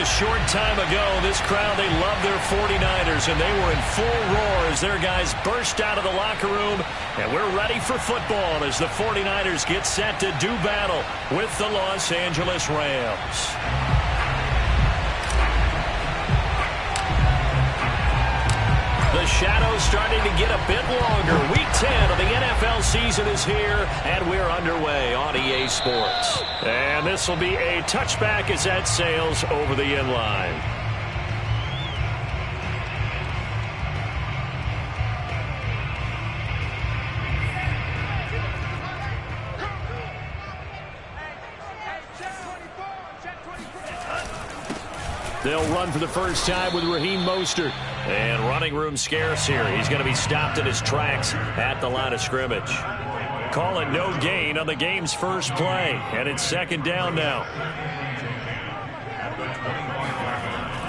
a short time ago, this crowd, they love their 49ers, and they were in full roar as their guys burst out of the locker room. And we're ready for football as the 49ers get set to do battle with the Los Angeles Rams. The shadow's starting to get a bit longer. Week 10 of the NFL season is here, and we're underway on EA Sports. And this will be a touchback as that sails over the end line. They'll run for the first time with Raheem Mostert. And running room scarce here. He's going to be stopped in his tracks at the line of scrimmage. Call it no gain on the game's first play. And it's second down now.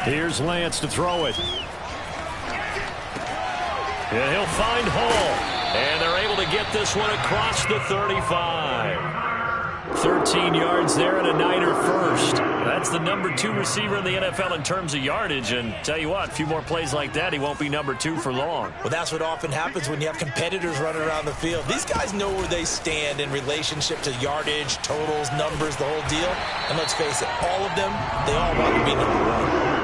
Here's Lance to throw it. And he'll find Hall. And they're able to get this one across the 35. 13 yards there and a Niner first. That's the number 2 receiver in the NFL in terms of yardage. And tell you what, a few more plays like that, he won't be number 2 for long. Well, that's what often happens when you have competitors running around the field. These guys know where they stand in relationship to yardage, totals, numbers, the whole deal. And let's face it, all of them, they all want to be number 1.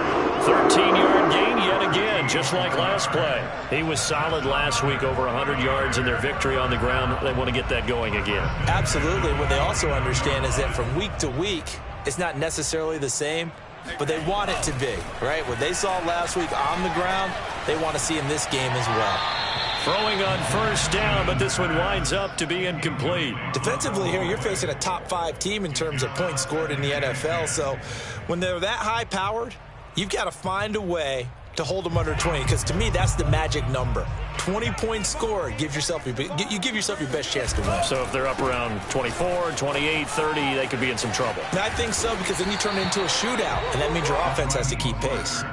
13-yard gain yet again, just like last play. He was solid last week, over 100 yards in their victory on the ground. They want to get that going again. Absolutely. What they also understand is that from week to week, it's not necessarily the same, but they want it to be, right? What they saw last week on the ground, they want to see in this game as well. Throwing on first down, but this one winds up to be incomplete. Defensively here, you're facing a top 5 team in terms of points scored in the NFL, so when they're that high-powered, you've got to find a way to hold them under 20, because to me, that's the magic number. 20 points scored, you give yourself your best chance to win. So if they're up around 24, 28, 30, they could be in some trouble. And I think so, because then you turn it into a shootout, and that means your offense has to keep pace.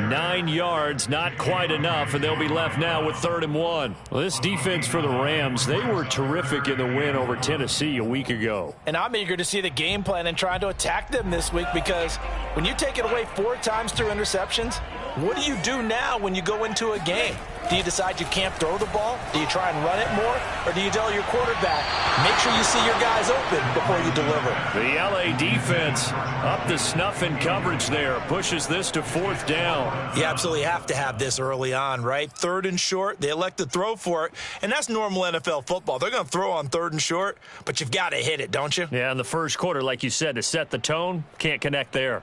9 yards, not quite enough, and they'll be left now with 3rd and 1. Well, this defense for the Rams, they were terrific in the win over Tennessee a week ago. And I'm eager to see the game plan and trying to attack them this week, because when you take it away 4 times through interceptions, what do you do now when you go into a game? Do you decide you can't throw the ball? Do you try and run it more? Or do you tell your quarterback, make sure you see your guys open before you deliver? The LA defense up to snuff in coverage there. Pushes this to 4th down. You absolutely have to have this early on, right? 3rd and short, they elect to throw for it. And that's normal NFL football. They're going to throw on 3rd and short, but you've got to hit it, don't you? Yeah, in the first quarter, like you said, to set the tone, can't connect there.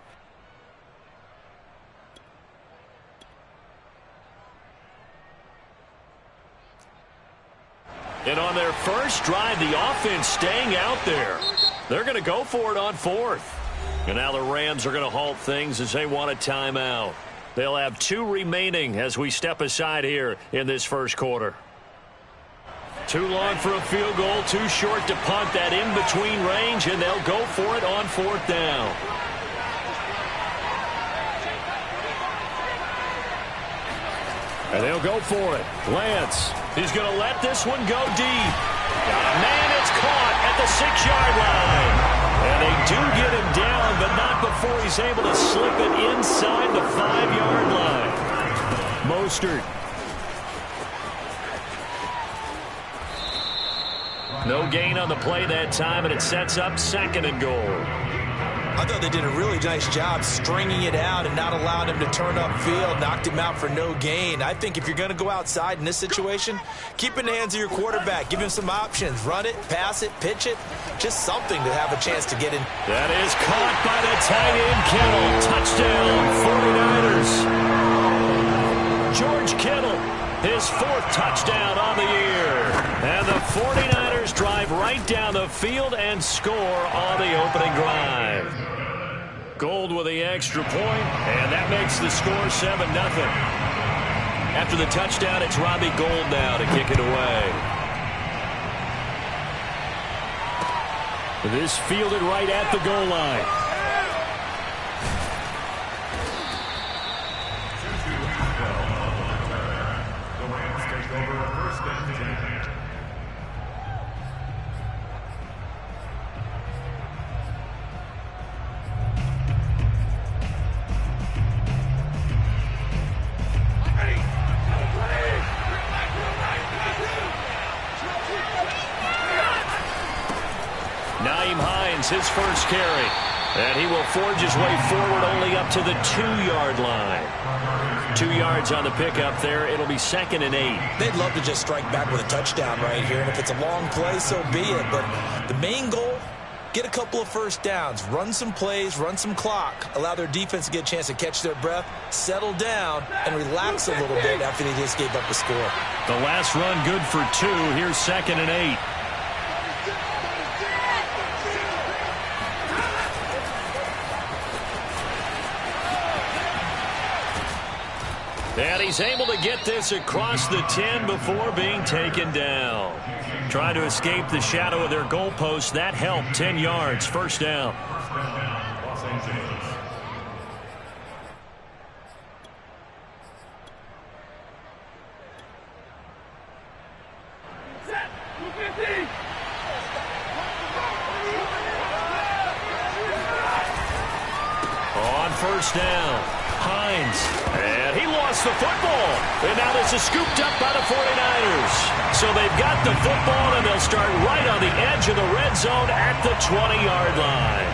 And on their first drive, the offense staying out there. They're going to go for it on 4th. And now the Rams are going to halt things as they want a timeout. They'll have 2 remaining as we step aside here in this first quarter. Too long for a field goal, too short to punt. That in-between range, and they'll go for it on 4th down. And they'll go for it. Lance, he's going to let this one go deep. Man, it's caught at the 6-yard line. And they do get him down, but not before he's able to slip it inside the 5-yard line. Mostert. No gain on the play that time, and it sets up 2nd and goal. I thought they did a really nice job stringing it out and not allowing him to turn upfield, knocked him out for no gain. I think if you're going to go outside in this situation, keep it in the hands of your quarterback. Give him some options. Run it, pass it, pitch it. Just something to have a chance to get in. That is caught by the tight end, Kittle. Touchdown, 49ers. George Kittle, his 4th touchdown on the year. And the 49ers drive right down the field and score on the opening drive. Gold with the extra point, and that makes the score 7-0. After the touchdown, it's Robbie Gould now to kick it away. This fielded right at the goal line. his first carry. And he will forge his way forward only up to the 2-yard line. 2 yards on the pickup there. It'll be 2nd and 8. They'd love to just strike back with a touchdown right here. And if it's a long play, so be it. But the main goal, get a couple of first downs, run some plays, run some clock, allow their defense to get a chance to catch their breath, settle down, and relax a little bit after they just gave up a score. The last run good for 2. Here's 2nd and 8. And he's able to get this across the 10 before being taken down. Trying to escape the shadow of their goalpost. That helped. 10 yards. First down. On first down, Hines. And he lost the football. And now this is scooped up by the 49ers. So they've got the football, and they'll start right on the edge of the red zone at the 20-yard line.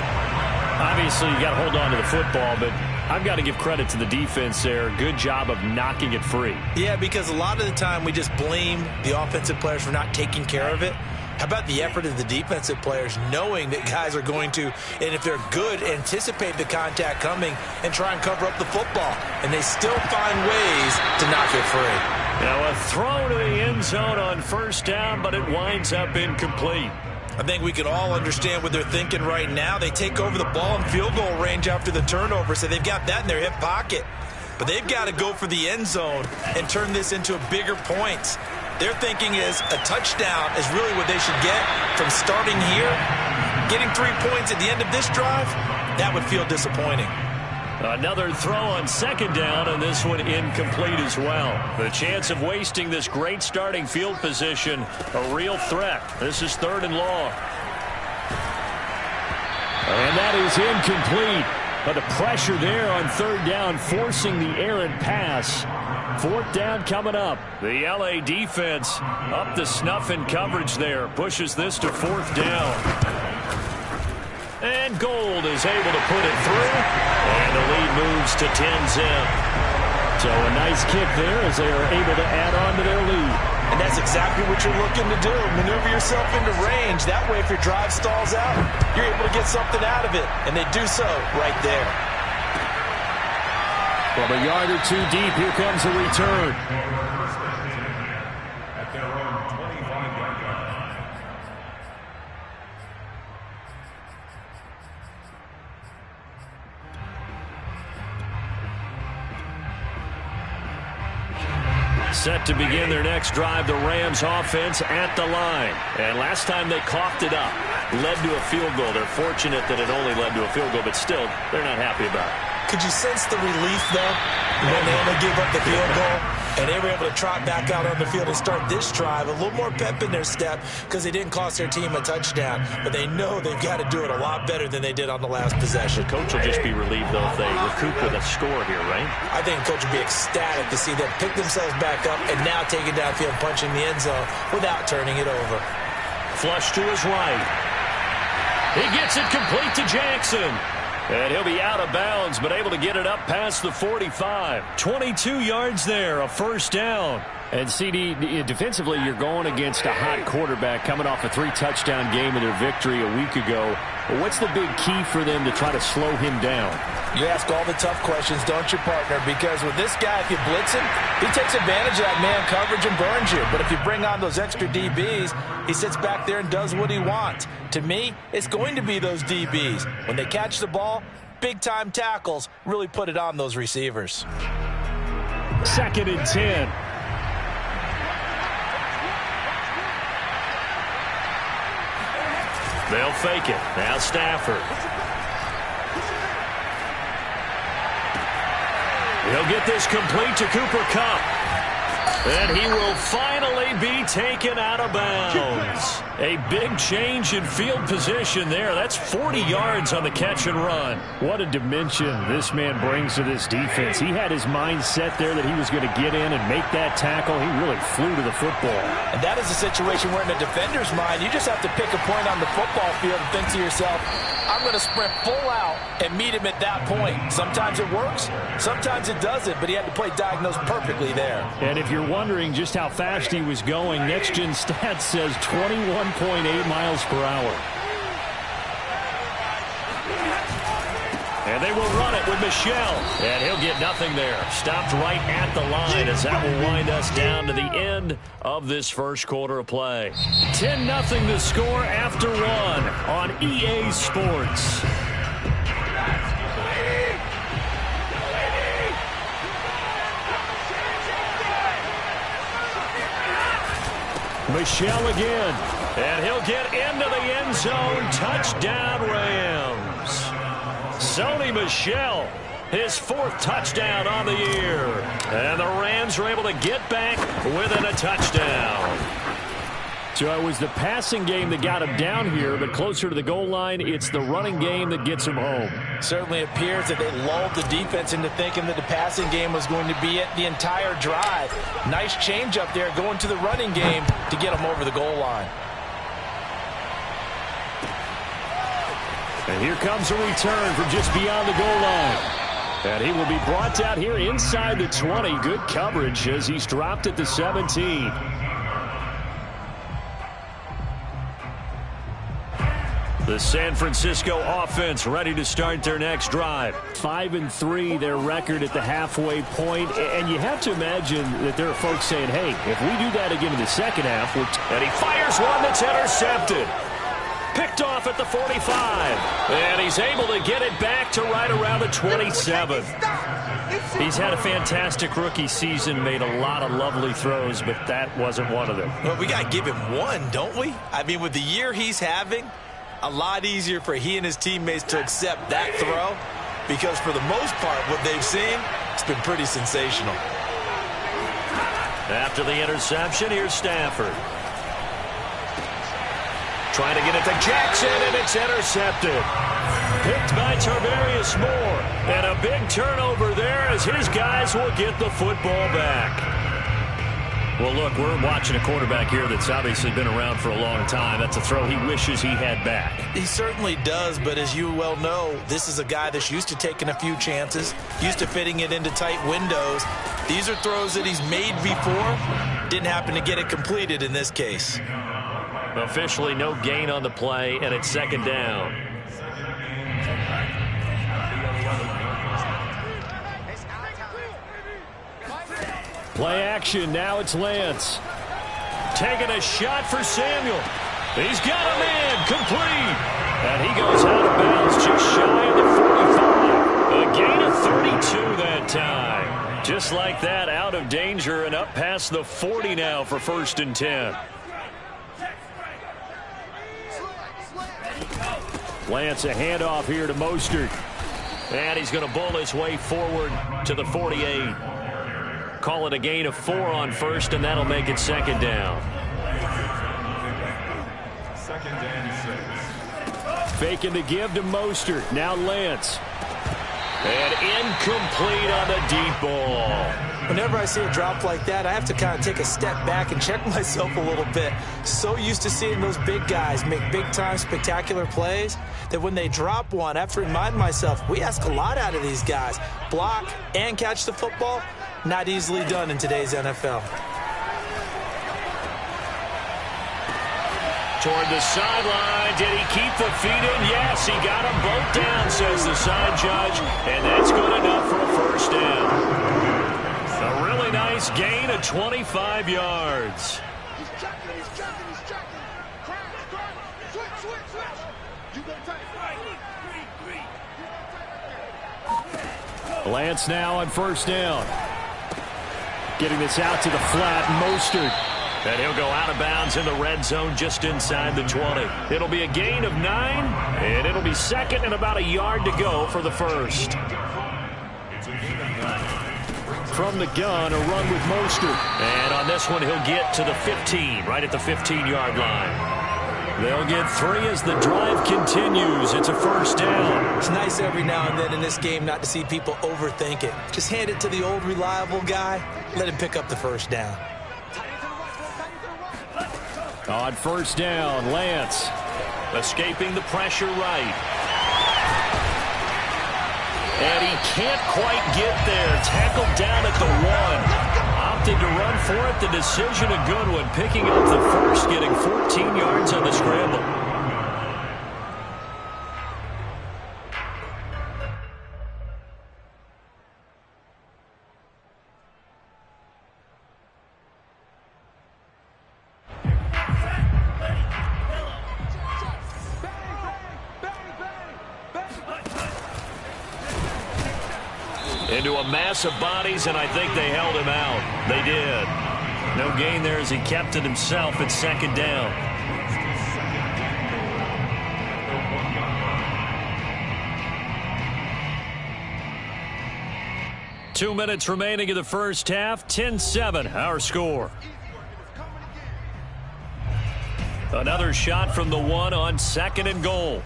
Obviously, you got to hold on to the football, but I've got to give credit to the defense there. Good job of knocking it free. Yeah, because a lot of the time we just blame the offensive players for not taking care of it. How about the effort of the defensive players knowing that guys are going to, and if they're good, anticipate the contact coming and try and cover up the football. And they still find ways to knock it free. Now a throw to the end zone on first down, but it winds up incomplete. I think we can all understand what they're thinking right now. They take over the ball in field goal range after the turnover, so they've got that in their hip pocket. But they've got to go for the end zone and turn this into a bigger point. Their thinking is a touchdown is really what they should get from starting here. Getting 3 points at the end of this drive, that would feel disappointing. Another throw on second down, and this one incomplete as well. The chance of wasting this great starting field position, a real threat. This is 3rd and long. And that is incomplete. But the pressure there on 3rd down, forcing the errant pass. 4th down coming up. The LA defense up to snuff in coverage there. Pushes this to 4th down. And Gold is able to put it through. And the lead moves to 10-zip. So a nice kick there as they are able to add on to their lead. And that's exactly what you're looking to do. Maneuver yourself into range. That way, if your drive stalls out, you're able to get something out of it. And they do so right there. From a yard or 2 deep, here comes a return. At their own 25-yard line. Set to begin their next drive, the Rams offense at the line. And last time they coughed it up, led to a field goal. They're fortunate that it only led to a field goal, but still, they're not happy about it. Could you sense the relief, though, when they only gave up the field goal and they were able to trot back out on the field and start this drive? A little more pep in their step because they didn't cost their team a touchdown, but they know they've got to do it a lot better than they did on the last possession. The coach will just be relieved, though, if they recoup with a score here, right? I think the coach will be ecstatic to see them pick themselves back up and now take it downfield, punching the end zone without turning it over. Flush to his right. He gets it complete to Jackson. And he'll be out of bounds, but able to get it up past the 45. 22 yards there, a first down. And, CD, defensively, you're going against a hot quarterback coming off a 3-touchdown game in their victory a week ago. But what's the big key for them to try to slow him down? You ask all the tough questions, don't you, partner? Because with this guy, if you blitz him, he takes advantage of that man coverage and burns you. But if you bring on those extra DBs, he sits back there and does what he wants. To me, it's going to be those DBs. When they catch the ball, big-time tackles really put it on those receivers. 2nd and 10. They'll fake it. Now Stafford. He'll get this complete to Cooper Kupp. And he will finally be taken out of bounds. A big change in field position there. That's 40 yards on the catch and run. What a dimension this man brings to this defense. He had his mind set there that he was going to get in and make that tackle. He really flew to the football. And that is a situation where in the defender's mind, you just have to pick a point on the football field and think to yourself, I'm going to sprint full out and meet him at that point. Sometimes it works, sometimes it doesn't, but he had to play diagnosed perfectly there. And if you're wondering just how fast he was going, Next Gen Stats says 21.8 miles per hour. And they will run it with Michel. And he'll get nothing there. Stopped right at the line as that will wind us down to the end of this first quarter of play. 10-0 the score after one on EA Sports. Michel again. And he'll get into the end zone. Touchdown, Rams. Sony Michel, his 4th touchdown on the year. And the Rams are able to get back within a touchdown. So it was the passing game that got him down here, but closer to the goal line, it's the running game that gets him home. Certainly appears that they lulled the defense into thinking that the passing game was going to be it the entire drive. Nice change up there going to the running game to get him over the goal line. And here comes a return from just beyond the goal line. And he will be brought out here inside the 20. Good coverage as he's dropped at the 17. The San Francisco offense ready to start their next drive. 5-3 their record at the halfway point. And you have to imagine that there are folks saying, hey, if we do that again in the second half, and he fires one that's intercepted. Picked off at the 45. And he's able to get it back to right around the 27. He's had a fantastic rookie season, made a lot of lovely throws, but that wasn't one of them. Well, we got to give him one, don't we? I mean, with the year he's having, a lot easier for he and his teammates to accept that throw because for the most part, what they've seen, it's been pretty sensational. After the interception, here's Stafford. Trying to get it to Jackson, and it's intercepted. Picked by Tarvarius Moore. And a big turnover there as his guys will get the football back. Well, look, we're watching a quarterback here that's obviously been around for a long time. That's a throw he wishes he had back. He certainly does, but as you well know, this is a guy that's used to taking a few chances, used to fitting it into tight windows. These are throws that he's made before. Didn't happen to get it completed in this case. Officially no gain on the play, and it's second down. play action. Now it's Lance. Taking a shot for Samuel. He's got a man complete. And he goes out of bounds just shy of the 45. A gain of 32 that time. Just like that, out of danger and up past the 40 now for 1st and 10. Lance, a handoff here to Mostert. And he's going to bowl his way forward to the 48. Call it a gain of 4 on 1st, and that'll make it 2nd down. 2nd and 6. Faking the give to Mostert. Now Lance. And incomplete on the deep ball. Whenever I see a drop like that, I have to kind of take a step back and check myself a little bit. So used to seeing those big guys make big-time spectacular plays that when they drop one, I have to remind myself, we ask a lot out of these guys. Block and catch the football, not easily done in today's NFL. Toward the sideline. Did he keep the feet in? Yes, he got them both down, says the side judge. And that's good enough for a 1st down. A really nice gain of 25 yards. He's checking, he's checking, he's checking. Crack. Switch. You go tight. Lance now on 1st down. Getting this out to the flat, Mostert. And he'll go out of bounds in the red zone just inside the 20. It'll be a gain of 9, and it'll be 2nd and about a yard to go for the 1st. From the gun, a run with Mostert. And on this one, he'll get to the 15, right at the 15-yard line. They'll get 3 as the drive continues. It's a 1st down. It's nice every now and then in this game not to see people overthink it. Just hand it to the old reliable guy. Let him pick up the 1st down. On 1st down, Lance. Escaping the pressure right. And he can't quite get there. Tackled down at the 1. Opted to run for it. The decision a good one. Picking up the first, getting 14 yards on the scramble. Into a mass of bodies, and I think they held him out. They did. No gain there as he kept it himself at second down. Two minutes remaining in the first half. 10-7, our score. Another shot from the 1 on second and goal.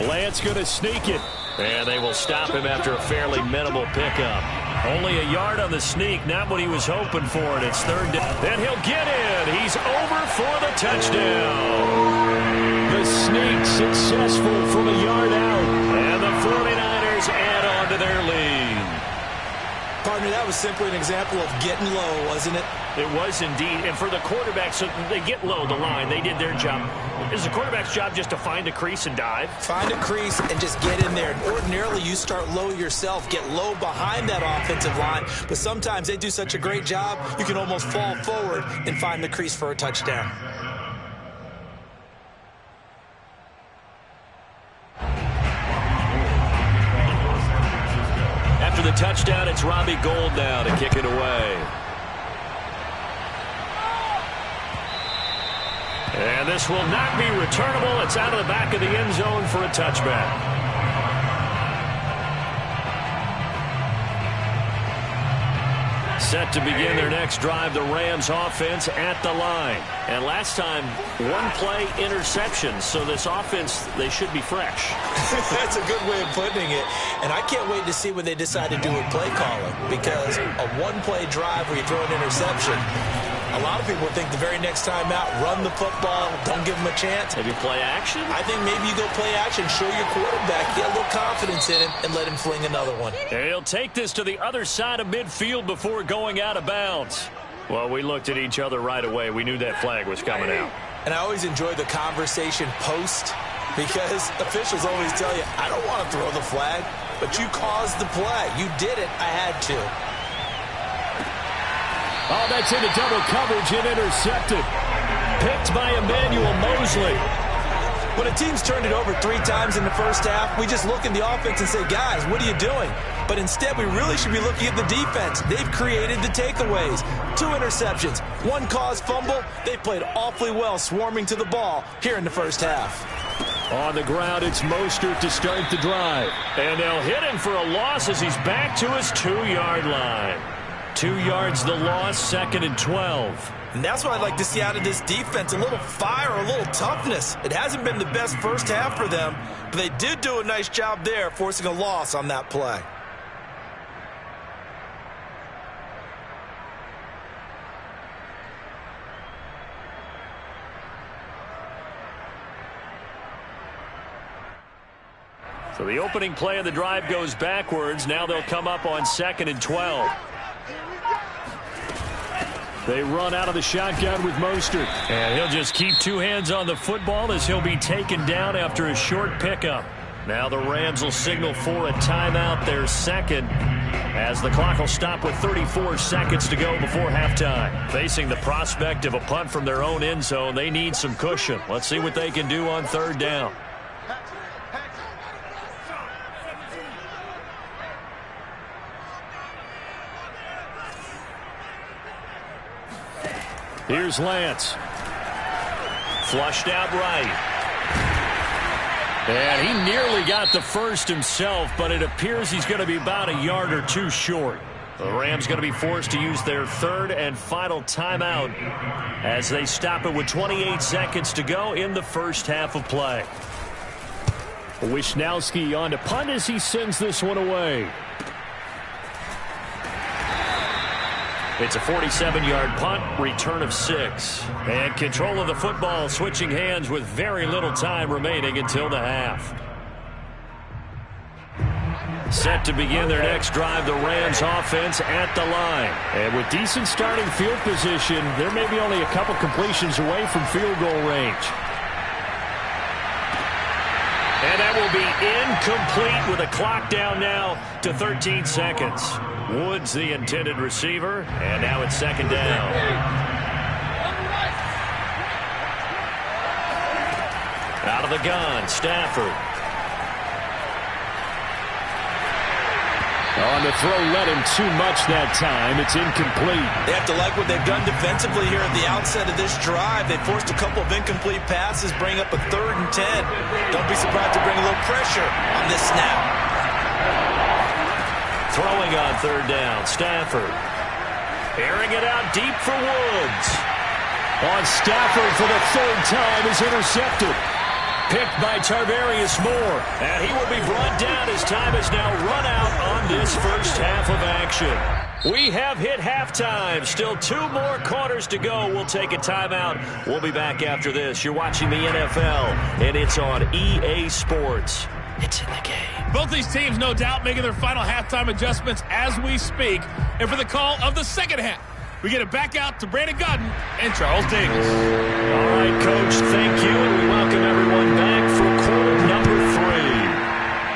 Lance going to sneak it. And they will stop him after a fairly minimal pickup. Only a yard on the sneak, not what he was hoping for, and it's third down. Then he'll get in. He's over for the touchdown. The sneak successful from a yard out. And the 49ers add on to their lead. Partner, that was simply an example of getting low, wasn't it? It was indeed. And for the quarterback, so they get low the line. They did their job. Is the quarterback's job just to find a crease and dive? Find a crease and just get in there. Ordinarily, you start low yourself, get low behind that offensive line. But sometimes they do such a great job, you can almost fall forward and find the crease for a touchdown. After the touchdown, it's Robbie Gould now to kick it away. And this will not be returnable. It's out of the back of the end zone for a touchback. Set to begin their next drive, the Rams offense at the line. And last time, one play interception. So this offense, they should be fresh. That's a good way of putting it. And I can't wait to see what they decide to do with play calling. Because a one-play drive where you throw an interception, a lot of people think the very next time out, run the football, don't give them a chance. Maybe play action? I think maybe you go play action, show your quarterback, get a little confidence in him, and let him fling another one. And he'll take this to the other side of midfield before going out of bounds. Well, we looked at each other right away. We knew that flag was coming out. And I always enjoy the conversation post, because officials always tell you, I don't want to throw the flag, but you caused the play. You did it. I had to. Oh, that's into double coverage and intercepted. Picked by Emmanuel Mosley. When a team's turned it over 3 times in the first half, we just look at the offense and say, guys, what are you doing? But instead, we really should be looking at the defense. They've created the takeaways. 2 interceptions, 1 caused fumble. They played awfully well swarming to the ball here in the first half. On the ground, it's Mostert to start the drive. And they'll hit him for a loss as he's back to his 2-yard line. 2 yards the loss, 2nd and 12. And that's what I'd like to see out of this defense, a little fire, a little toughness. It hasn't been the best first half for them, but they did do a nice job there, forcing a loss on that play. So the opening play of the drive goes backwards. Now they'll come up on 2nd and 12. They run out of the shotgun with Mostert. And he'll just keep 2 hands on the football as he'll be taken down after a short pickup. Now the Rams will signal for a timeout, their second, as the clock will stop with 34 seconds to go before halftime. Facing the prospect of a punt from their own end zone, they need some cushion. Let's see what they can do on 3rd down. Here's Lance. Flushed out right. And he nearly got the first himself, but it appears he's going to be about a yard or 2 short. The Rams going to be forced to use their 3rd and final timeout as they stop it with 28 seconds to go in the first half of play. Wisnowski on to punt as he sends this one away. It's a 47-yard punt, return of 6. And control of the football switching hands with very little time remaining until the half. Set to begin their next drive, the Rams offense at the line. And with decent starting field position, they're maybe only a couple completions away from field goal range. And that will be incomplete with a clock down now to 13 seconds. Woods the intended receiver, and now it's second down. Out of the gun, Stafford. On the throw, let him too much that time. It's incomplete. They have to like what they've done defensively here at the outset of this drive. They forced a couple of incomplete passes, bring up a 3rd and 10. Don't be surprised to bring a little pressure on this snap. Throwing on 3rd down, Stafford. Airing it out deep for Woods. On Stafford for the 3rd time is intercepted. Picked by Tarvarius Moore. And he will be brought down as time is now run out on this first half of action. We have hit halftime. Still 2 more quarters to go. We'll take a timeout. We'll be back after this. You're watching the NFL, and it's on EA Sports. It's in the game. Both these teams, no doubt, making their final halftime adjustments as we speak. And for the call of the second half, we get it back out to Brandon Godden and Charles Davis. All right, Coach, thank you, and we welcome everyone back for quarter number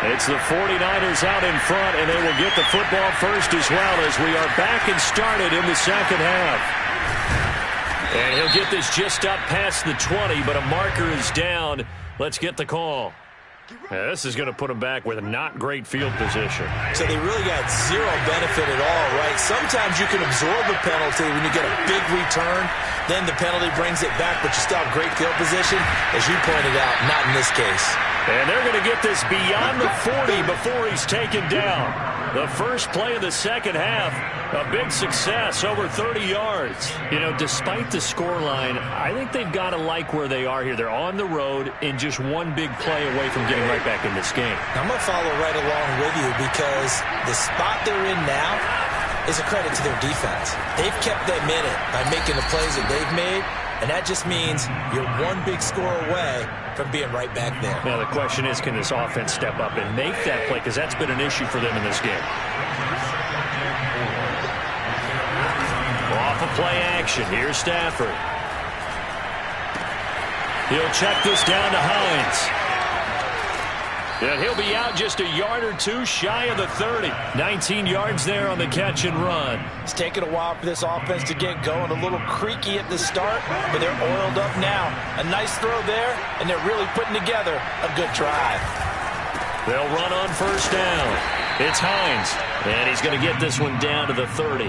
3. It's the 49ers out in front, and they will get the football first as well as we are back and started in the second half. And he'll get this just up past the 20, but a marker is down. Let's get the call. Yeah, this is going to put them back with a not great field position. So they really got zero benefit at all, right? Sometimes you can absorb a penalty when you get a big return. Then the penalty brings it back, but you still have great field position. As you pointed out, not in this case. And they're going to get this beyond the 40 before he's taken down. The first play of the second half, a big success, over 30 yards. You know, despite the scoreline, I think they've got to like where they are here. They're on the road and just one big play away from getting right back in this game. I'm going to follow right along with you because the spot they're in now is a credit to their defense. They've kept them in it by making the plays that they've made, and that just means you're one big score away from being right back there. Now, the question is, can this offense step up and make that play? Because that's been an issue for them in this game. Off of play action. Here's Stafford. He'll check this down to Hines. And he'll be out just a yard or two shy of the 30. 19 yards there on the catch and run. It's taken a while for this offense to get going. A little creaky at the start, but they're oiled up now. A nice throw there, and they're really putting together a good drive. They'll run on first down. It's Hines, and he's going to get this one down to the 30.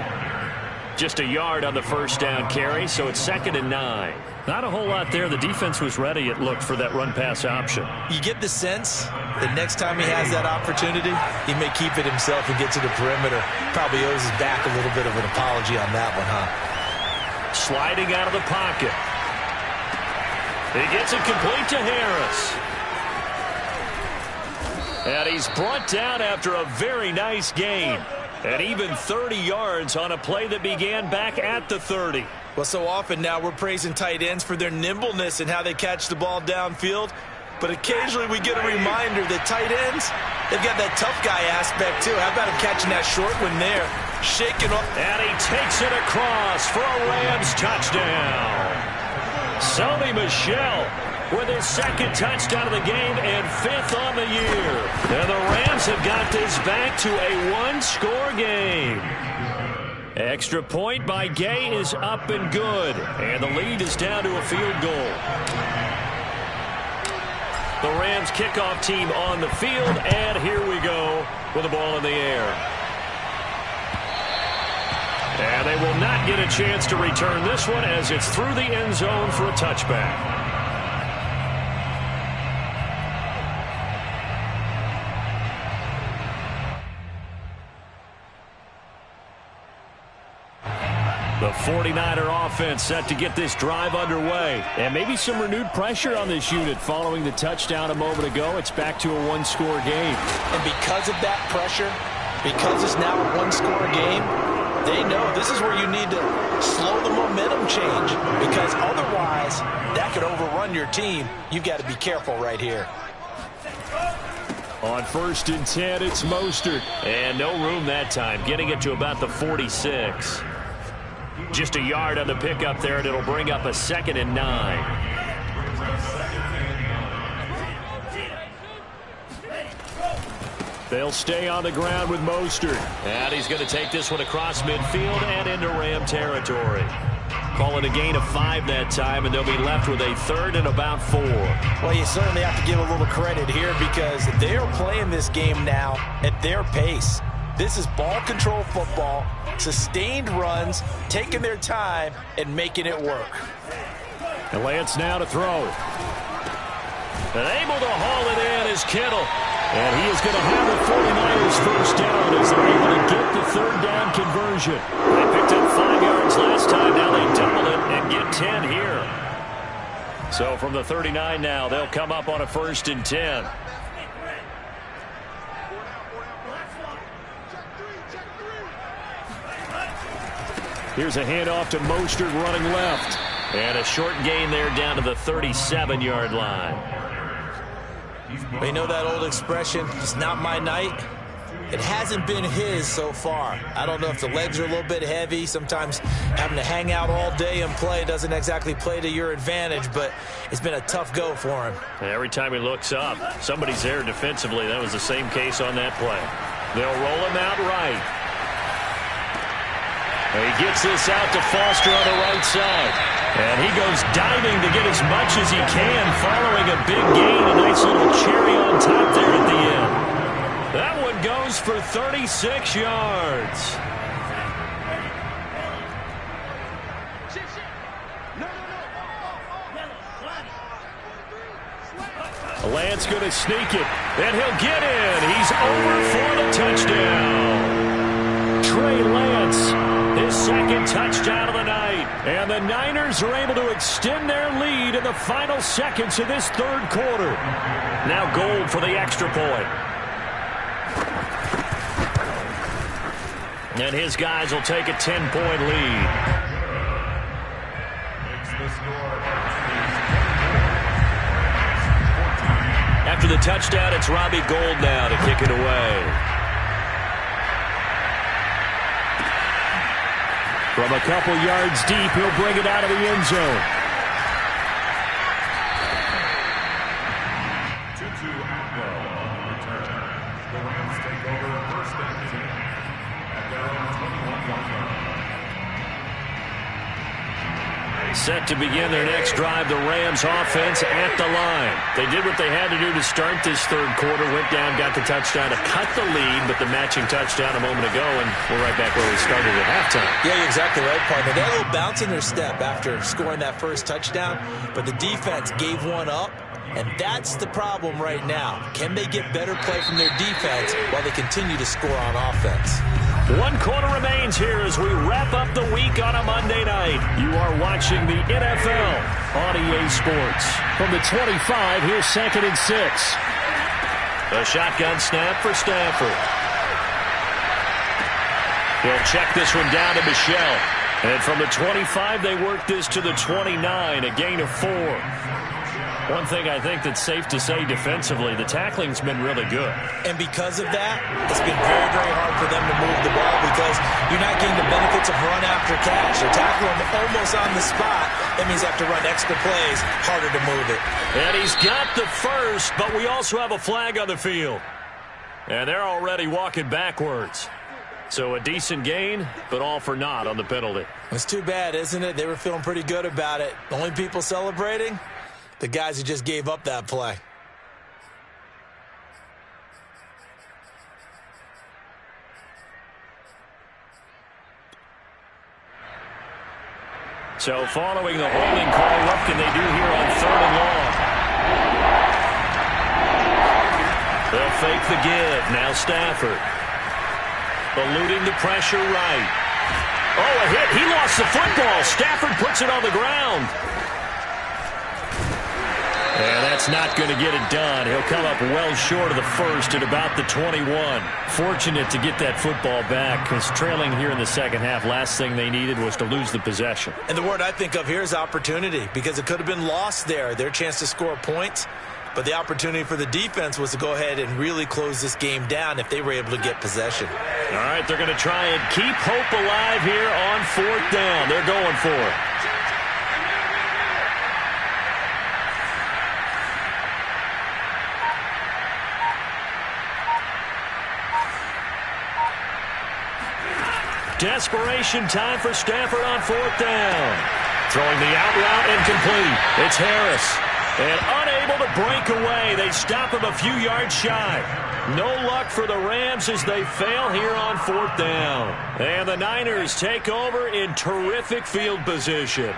Just a yard on the first down carry, so it's 2nd and 9. Not a whole lot there. The defense was ready, it looked, for that run-pass option. You get the sense that next time he has that opportunity, he may keep it himself and get to the perimeter. Probably owes his back a little bit of an apology on that one, huh? Sliding out of the pocket. He gets it complete to Harris. And he's brought down after a very nice gain. And even 30 yards on a play that began back at the 30. Well, so often now we're praising tight ends for their nimbleness and how they catch the ball downfield. But occasionally we get a reminder that tight ends, they've got that tough guy aspect too. How about him catching that short one there? Shaking off. And he takes it across for a Rams touchdown. Sony Michel with his 2nd touchdown of the game and 5th on the year. And the Rams have got this back to a 1-score game. Extra point by Gay is up and good. And the lead is down to a field goal. The Rams kickoff team on the field, and here we go with the ball in the air. And they will not get a chance to return this one as it's through the end zone for a touchback. The 49er offense set to get this drive underway. And maybe some renewed pressure on this unit following the touchdown a moment ago. It's back to a 1-score game. And because of that pressure, because it's now a 1-score game, they know this is where you need to slow the momentum change. Because otherwise, that could overrun your team. You've got to be careful right here. On 1st and 10, it's Mostert. And no room that time, getting it to about the 46. Just a yard on the pickup there, and it'll bring up a 2nd and 9. They'll stay on the ground with Mostert. And he's going to take this one across midfield and into Ram territory. Call it a gain of 5 that time, and they'll be left with a 3rd and about 4. Well, you certainly have to give a little credit here because they are playing this game now at their pace. This is ball control football, sustained runs, taking their time, and making it work. And Lance now to throw. And able to haul it in is Kittle. And he is going to have the 49ers first down as they're able to get the 3rd down conversion. They picked up 5 yards last time. Now they double it and get 10 here. So from the 39 now, they'll come up on a 1st and 10. Here's a handoff to Mostert running left. And a short gain there down to the 37-yard line. You know that old expression, it's not my night? It hasn't been his so far. I don't know if the legs are a little bit heavy. Sometimes having to hang out all day and play doesn't exactly play to your advantage, but it's been a tough go for him. And every time he looks up, somebody's there defensively. That was the same case on that play. They'll roll him out right. And he gets this out to Foster on the right side. And he goes diving to get as much as he can following a big gain. A nice little cherry on top there at the end. That one goes for 36 yards. Lance going to sneak it. And he'll get in. He's over for the touchdown. Trey Lance. His 2nd touchdown of the night. And the Niners are able to extend their lead in the final seconds of this 3rd quarter. Now Gold for the extra point. And his guys will take a 10-point lead. After the touchdown, it's Robbie Gold now to kick it away. From a couple yards deep, he'll bring it out of the end zone. Tutu Atwell on the return. The Rams take over 1st and 10 at their own 21-yard line. Set to begin their next drive, the Rams offense at the line. They did what they had to do to start this 3rd quarter, went down, got the touchdown to cut the lead, but the matching touchdown a moment ago, and we're right back where we started at halftime. Yeah, you're exactly right, partner. They had a little bounce in their step after scoring that first touchdown, but the defense gave one up, and that's the problem right now. Can they get better play from their defense while they continue to score on offense? 1 quarter remains here as we wrap up the week on a Monday night. You are watching the NFL on EA Sports. From the 25, here's 2nd and 6. A shotgun snap for Stafford. He'll check this one down to Michel. And from the 25, they work this to the 29, a gain of 4. One thing I think that's safe to say defensively, the tackling's been really good. And because of that, it's been very, very hard for them to move the ball because you're not getting the benefits of run after catch. They're tackling them almost on the spot. That means they have to run extra plays, harder to move it. And he's got the first, but we also have a flag on the field. And they're already walking backwards. So a decent gain, but all for naught on the penalty. It's too bad, isn't it? They were feeling pretty good about it. The only people celebrating? The guys who just gave up that play. So following the holding call, what can they do here on 3rd and long? They'll fake the give. Now Stafford. Eluding the pressure right. Oh, a hit. He lost the football. Stafford puts it on the ground. And that's not going to get it done. He'll come up well short of the first at about the 21. Fortunate to get that football back because trailing here in the second half, last thing they needed was to lose the possession. And the word I think of here is opportunity because it could have been lost there. Their chance to score points. But the opportunity for the defense was to go ahead and really close this game down if they were able to get possession. All right, they're going to try and keep hope alive here on 4th down. They're going for it. Desperation time for Stafford on 4th down. Throwing the out route incomplete. It's Harris. And unable to break away. They stop him a few yards shy. No luck for the Rams as they fail here on 4th down. And the Niners take over in terrific field position.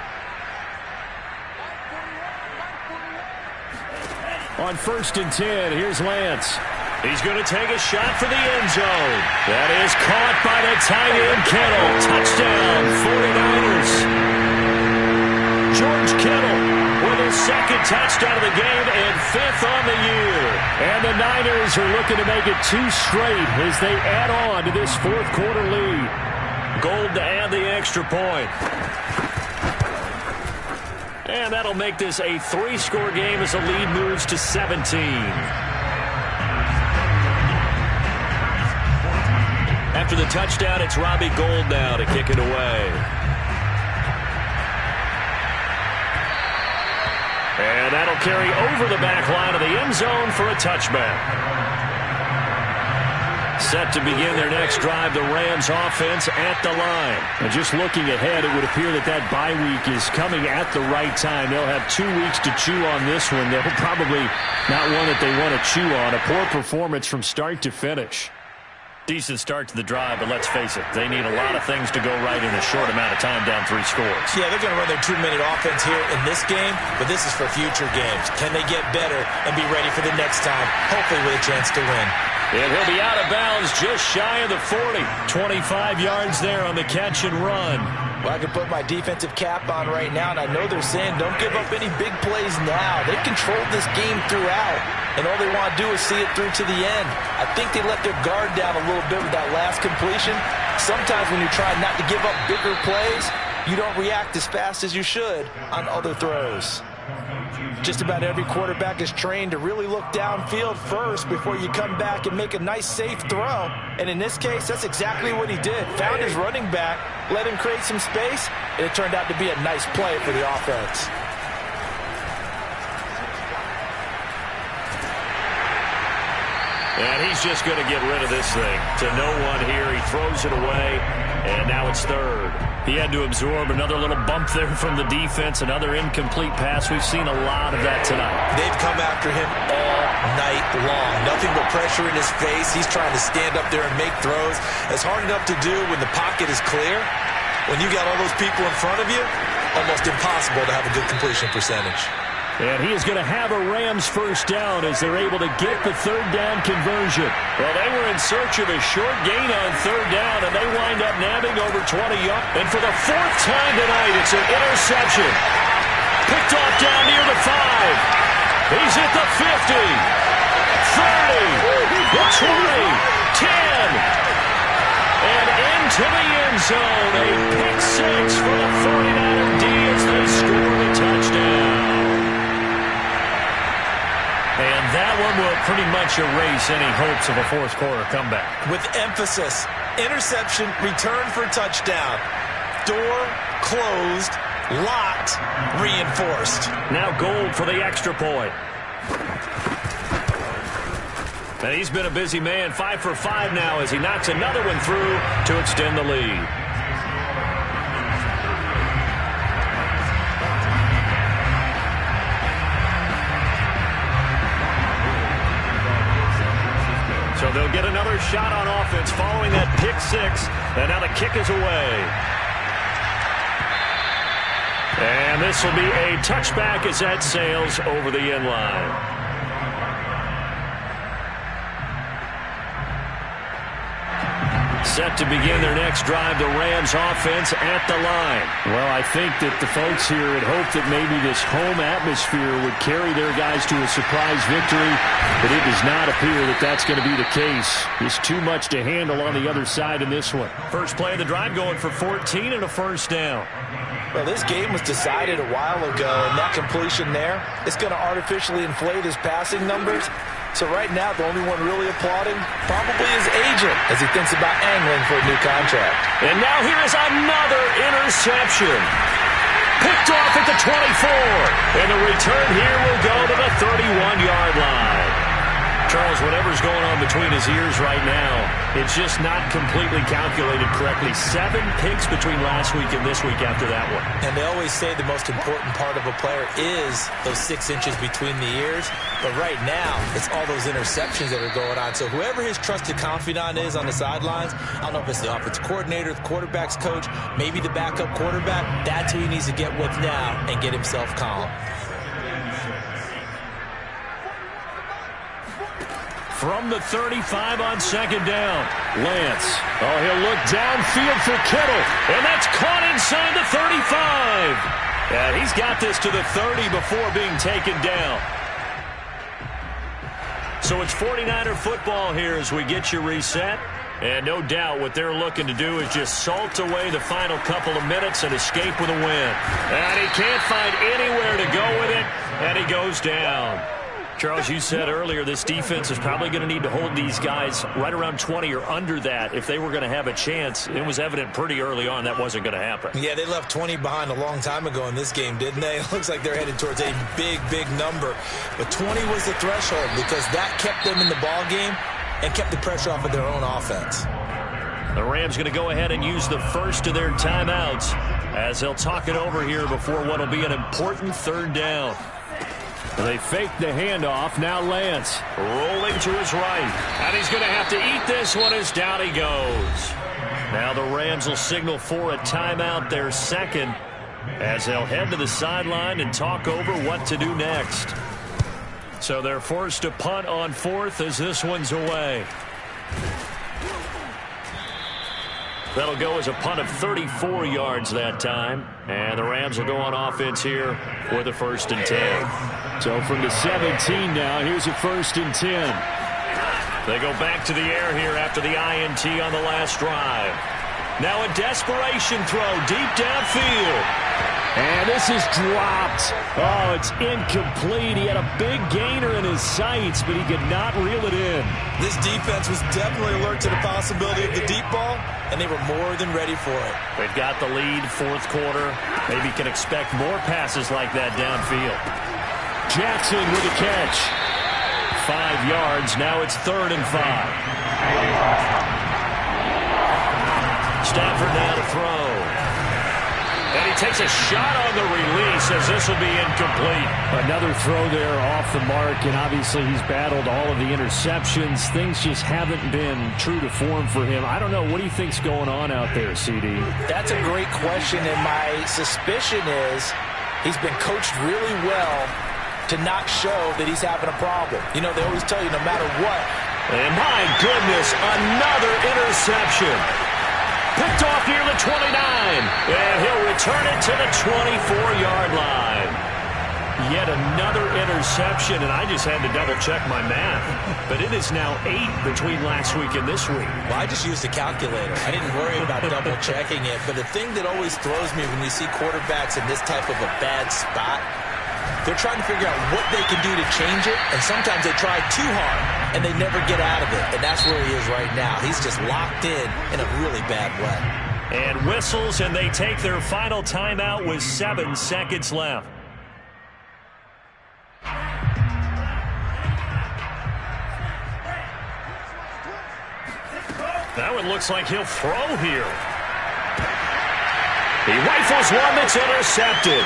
On 1st and 10, here's Lance. He's going to take a shot for the end zone. That is caught by the tight end, Kittle. Touchdown, 49ers. George Kittle with his 2nd touchdown of the game and 5th on the year. And the Niners are looking to make it 2 straight as they add on to this 4th quarter lead. Gold to add the extra point. And that'll make this a 3-score game as the lead moves to 17. After the touchdown, it's Robbie Gould now to kick it away. And that'll carry over the back line of the end zone for a touchback. Set to begin their next drive, the Rams offense at the line. And just looking ahead, it would appear that bye week is coming at the right time. They'll have 2 weeks to chew on this one. They'll probably not one that they want to chew on. A poor performance from start to finish. Decent start to the drive, but let's face it, they need a lot of things to go right in a short amount of time down 3 scores. Yeah, they're going to run their 2-minute offense here in this game, but this is for future games. Can they get better and be ready for the next time, hopefully with a chance to win? And he'll be out of bounds just shy of the 40. 25 yards there on the catch and run. Well, I can put my defensive cap on right now, and I know they're saying don't give up any big plays now. They've controlled this game throughout, and all they want to do is see it through to the end. I think they let their guard down a little bit with that last completion. Sometimes when you try not to give up bigger plays, you don't react as fast as you should on other throws. Just about every quarterback is trained to really look downfield first before you come back and make a nice, safe throw. And in this case, that's exactly what he did. Found his running back, let him create some space, and it turned out to be a nice play for the offense. And he's just going to get rid of this thing. To no one here, he throws it away, and now it's 3rd. He had to absorb another little bump there from the defense, another incomplete pass. We've seen a lot of that tonight. They've come after him all night long. Nothing but pressure in his face. He's trying to stand up there and make throws. It's hard enough to do when the pocket is clear. When you got all those people in front of you, almost impossible to have a good completion percentage. And he is going to have a Rams 1st down as they're able to get the 3rd down conversion. Well, they were in search of a short gain on 3rd down, and they wind up nabbing over 20 yards. And for the 4th time tonight, it's an interception. Picked off down near the 5. He's at the 50, 30, the 20, 10. And into the end zone, a pick 6 for the 49er D as they score the touchdown. And that one will pretty much erase any hopes of a 4th quarter comeback. With emphasis, interception, return for touchdown. Door closed, locked, reinforced. Now Gould for the extra point. And he's been a busy man, 5 for 5 now as he knocks another one through to extend the lead. So they'll get another shot on offense following that pick 6. And now the kick is away. And this will be a touchback as that sails over the end line. Set to begin their next drive, the Rams offense at the line. Well, I think that the folks here had hoped that maybe this home atmosphere would carry their guys to a surprise victory, but it does not appear that that's going to be the case. There's too much to handle on the other side in this one. First play of the drive going for 14 and a 1st down. Well, this game was decided a while ago, and that completion there is going to artificially inflate his passing numbers. So right now, the only one really applauding probably his agent as he thinks about angling for a new contract. And now here is another interception. Picked off at the 24. And the return here will go to the 31-yard line. Charles, whatever's going on between his ears right now, it's just not completely calculated correctly. 7 picks between last week and this week after that one. And they always say the most important part of a player is those 6 inches between the ears. But right now, it's all those interceptions that are going on. So whoever his trusted confidant is on the sidelines, I don't know if it's the offensive coordinator, the quarterback's coach, maybe the backup quarterback, that's who he needs to get with now and get himself calm. From the 35 on second down, Lance. Oh, he'll look downfield for Kittle. And that's caught inside the 35. And he's got this to the 30 before being taken down. So it's 49er football here as we get you reset. And no doubt what they're looking to do is just salt away the final couple of minutes and escape with a win. And he can't find anywhere to go with it, and he goes down. Charles, you said earlier this defense is probably going to need to hold these guys right around 20 or under that if they were going to have a chance. It was evident pretty early on that wasn't going to happen. Yeah, they left 20 behind a long time ago in this game, didn't they? It looks like they're headed towards a big, big number. But 20 was the threshold because that kept them in the ball game and kept the pressure off of their own offense. The Rams going to go ahead and use the first of their timeouts as they'll talk it over here before what will be an important third down. They fake the handoff. Now Lance rolling to his right. And he's going to have to eat this one as down he goes. Now the Rams will signal for a timeout, their second, as they'll head to the sideline and talk over what to do next. So they're forced to punt on fourth as this one's away. That'll go as a punt of 34 yards that time. And the Rams will go on offense here with a 1st and 10. So from the 17 now, here's a 1st and 10. They go back to the air here after the INT on the last drive. Now a desperation throw deep downfield. And this is dropped. Oh, it's incomplete. He had a big gainer in his sights, but he could not reel it in. This defense was definitely alert to the possibility of the deep ball, and they were more than ready for it. They've got the lead, 4th quarter. Maybe can expect more passes like that downfield. Jackson with a catch. 5 yards. Now it's 3rd and 5. Stafford now to throw. And he takes a shot on the release as this will be incomplete. Another throw there off the mark, and obviously he's battled all of the interceptions. Things just haven't been true to form for him. I don't know. What do you think's going on out there, CD? That's a great question, and my suspicion is he's been coached really well to not show that he's having a problem. You know, they always tell you no matter what. And my goodness, another interception. Picked off near the 29, and he'll return it to the 24-yard line. Yet another interception, and I just had to double-check my math. But it is now 8 between last week and this week. Well, I just used a calculator. I didn't worry about double-checking it. But the thing that always throws me when you see quarterbacks in this type of a bad spot, they're trying to figure out what they can do to change it, and sometimes they try too hard, and they never get out of it, and that's where he is right now. He's just locked in a really bad way. And whistles, and they take their final timeout with 7 seconds left. That one looks like he'll throw here. He rifles one that's intercepted.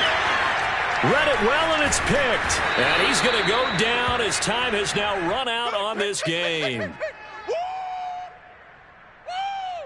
Read it well, and it's picked. And he's going to go down as time has now run out on this game.